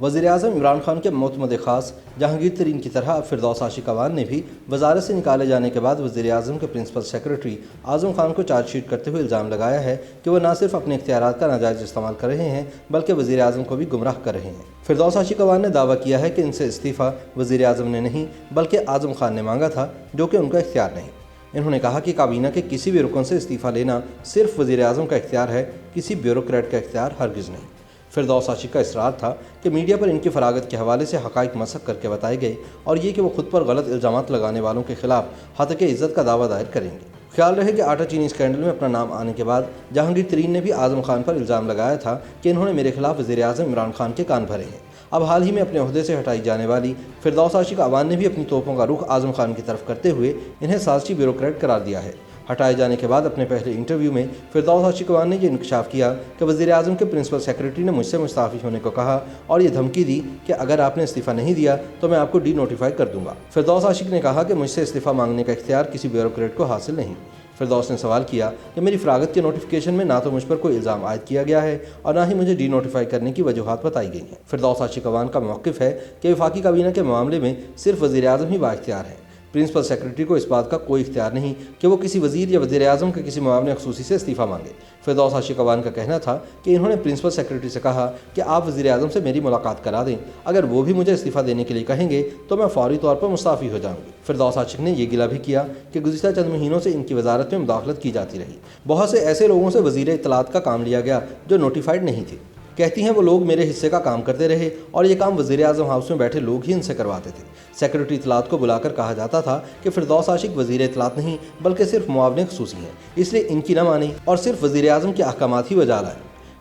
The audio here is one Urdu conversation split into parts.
وزیر اعظم عمران خان کے معتمد خاص جہانگیر ترین کی طرح اب فردوس عاشق اعوان نے بھی وزارت سے نکالے جانے کے بعد وزیر اعظم کے پرنسپل سیکرٹری اعظم خان کو چارج شیٹ کرتے ہوئے الزام لگایا ہے کہ وہ نہ صرف اپنے اختیارات کا ناجائز استعمال کر رہے ہیں بلکہ وزیر اعظم کو بھی گمراہ کر رہے ہیں۔ فردوس عاشق اعوان نے دعویٰ کیا ہے کہ ان سے استعفیٰ وزیر اعظم نے نہیں بلکہ اعظم خان نے مانگا تھا، جو کہ ان کا اختیار نہیں۔ انہوں نے کہا کہ کابینہ کے کسی بھی رکن سے استعفیٰ لینا صرف وزیر اعظم کا اختیار ہے، کسی بیوروکریٹ کا اختیار ہرگز نہیں۔ فردوس عاشق کا اصرار تھا کہ میڈیا پر ان کی فراغت کے حوالے سے حقائق مسخ کر کے بتائے گئے اور یہ کہ وہ خود پر غلط الزامات لگانے والوں کے خلاف ہتک عزت کا دعویٰ دائر کریں گے۔ خیال رہے کہ آٹا چینی اسکینڈل میں اپنا نام آنے کے بعد جہانگیر ترین نے بھی اعظم خان پر الزام لگایا تھا کہ انہوں نے میرے خلاف وزیر اعظم عمران خان کے کان بھرے ہیں۔ اب حال ہی میں اپنے عہدے سے ہٹائی جانے والی فردوس عاشق اعوان نے بھی اپنی توپوں کا رخ اعظم خان کی طرف کرتے ہوئے انہیں سازشی بیوروکریٹ قرار دیا ہے۔ ہٹائے جانے کے بعد اپنے پہلے انٹرویو میں فردوس عاشق اعوان نے یہ انکشاف کیا کہ وزیر اعظم کے پرنسپل سیکرٹری نے مجھ سے مستعفی ہونے کو کہا اور یہ دھمکی دی کہ اگر آپ نے استعفیٰ نہیں دیا تو میں آپ کو ڈی نوٹیفائی کر دوں گا۔ فردوس عاشق نے کہا کہ مجھ سے استعفیٰ مانگنے کا اختیار کسی بیوروکریٹ کو حاصل نہیں۔ فردوس نے سوال کیا کہ میری فراغت کے نوٹیفیکیشن میں نہ تو مجھ پر کوئی الزام عائد کیا گیا ہے اور نہ ہی مجھے ڈی نوٹیفائی کرنے کی وجوہات بتائی گئی ہیں۔ فردوس عاشق اعوان کا موقف ہے کہ وفاقی کابینہ کے معاملے میں صرف وزیر اعظم ہی بااختیار ہے۔ پرنسپل سیکرٹری کو اس بات کا کوئی اختیار نہیں کہ وہ کسی وزیر یا وزیر اعظم کے کسی معاون خصوصی سے استعفیٰ مانگے۔ فردوس عاشق اعوان کا کہنا تھا کہ انہوں نے پرنسپل سیکرٹری سے کہا کہ آپ وزیر اعظم سے میری ملاقات کرا دیں، اگر وہ بھی مجھے استعفیٰ دینے کے لیے کہیں گے تو میں فوری طور پر مستعفی ہو جاؤں گی۔ فردوس عاشق نے یہ گلہ بھی کیا کہ گزشتہ چند مہینوں سے ان کی وزارت میں مداخلت کی جاتی رہی۔ بہت سے ایسے لوگوں سے وزیر اطلاعات کا کام لیا گیا جو نوٹیفائڈ نہیں تھے۔ کہتی ہیں وہ لوگ میرے حصے کا کام کرتے رہے اور یہ کام وزیر اعظم ہاؤس میں بیٹھے لوگ ہی ان سے کرواتے تھے۔ سیکرٹری اطلاعات کو بلا کر کہا جاتا تھا کہ فردوس عاشق وزیر اطلاعات نہیں بلکہ صرف معاون خصوصی ہیں، اس لیے ان کی نہ مانیں اور صرف وزیر اعظم کے احکامات ہی بجا لائیں۔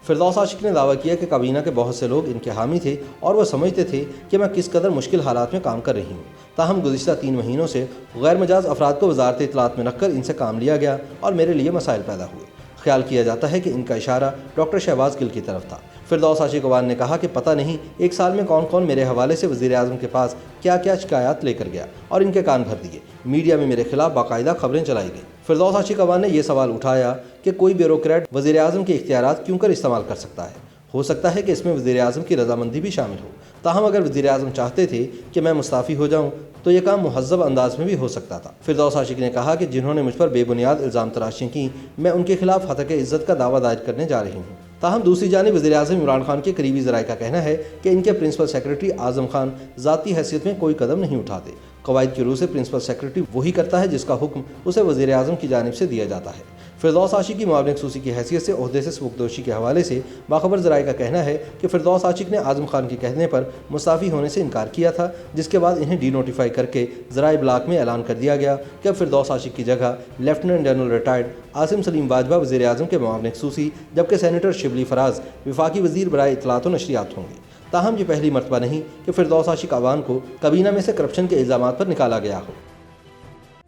فردوس عاشق نے دعویٰ کیا کہ کابینہ کے بہت سے لوگ ان کے حامی تھے اور وہ سمجھتے تھے کہ میں کس قدر مشکل حالات میں کام کر رہی ہوں۔ تاہم گزشتہ 3 مہینوں سے غیر مجاز افراد کو وزارت اطلاعات میں رکھ کر ان سے کام لیا گیا اور میرے لیے مسائل پیدا ہوئے۔ خیال کیا جاتا ہے کہ ان کا اشارہ ڈاکٹر شہباز گل کی طرف تھا۔ فردوس عاشق اعوان نے کہا کہ پتہ نہیں ایک سال میں کون کون میرے حوالے سے وزیر اعظم کے پاس کیا کیا شکایات لے کر گیا اور ان کے کان بھر دیے۔ میڈیا میں میرے خلاف باقاعدہ خبریں چلائی گئیں۔ فردوس عاشق اعوان نے یہ سوال اٹھایا کہ کوئی بیوروکریٹ وزیر اعظم کے اختیارات کیوں کر استعمال کر سکتا ہے؟ ہو سکتا ہے کہ اس میں وزیر اعظم کی رضامندی بھی شامل ہو۔ تاہم اگر وزیر اعظم چاہتے تھے کہ میں مستعفی ہو جاؤں تو یہ کام مہذب انداز میں بھی ہو سکتا تھا۔ فردوس عاشق نے کہا کہ جنہوں نے مجھ پر بے بنیاد الزام تراشیاں کی، میں ان کے خلاف ہتک عزت کا دعویٰ دائر کرنے جا رہی ہوں۔ تاہم دوسری جانب وزیر اعظم عمران خان کے قریبی ذرائع کا کہنا ہے کہ ان کے پرنسپل سیکرٹری اعظم خان ذاتی حیثیت میں کوئی قدم نہیں اٹھاتے۔ قواعد کی روح سے پرنسپل سیکرٹری وہی کرتا ہے جس کا حکم اسے وزیر اعظم کی جانب سے دیا جاتا ہے۔ فردوس عاشق کی معاون خصوصی کی حیثیت سے عہدے سے سبکدوشی کے حوالے سے باخبر ذرائع کا کہنا ہے کہ فردوس عاشق نے اعظم خان کے کہنے پر مستعفی ہونے سے انکار کیا تھا، جس کے بعد انہیں ڈی نوٹیفائی کر کے ذرائع ابلاغ میں اعلان کر دیا گیا کہ اب فردوس عاشق کی جگہ lieutenant general retired Asim Saleem واجبہ وزیر اعظم کے معاون خصوصی جبکہ سینیٹر شبلی فراز وفاقی وزیر برائے اطلاعات و نشریات ہوں گے۔ تاہم یہ پہلی مرتبہ نہیں کہ فردوس عاشق اعوان کو کابینہ میں سے کرپشن کے الزامات پر نکالا گیا ہو۔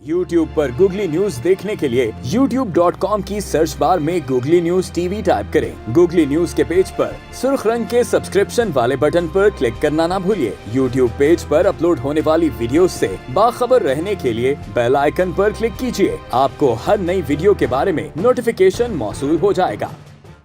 YouTube پر گوگلی نیوز دیکھنے کے لیے youtube.com کی سرچ بار میں googly news T V type کریں۔ گوگلی نیوز کے پیج پر سرخ رنگ کے سبسکرپشن والے بٹن پر کلک کرنا نہ بھولیے۔ YouTube پیج پر اپلوڈ ہونے والی ویڈیوز سے باخبر رہنے کے لیے بیل آئیکن پر کلک کیجیے۔ آپ کو ہر نئی ویڈیو کے بارے میں نوٹیفیکیشن موصول ہو جائے گا۔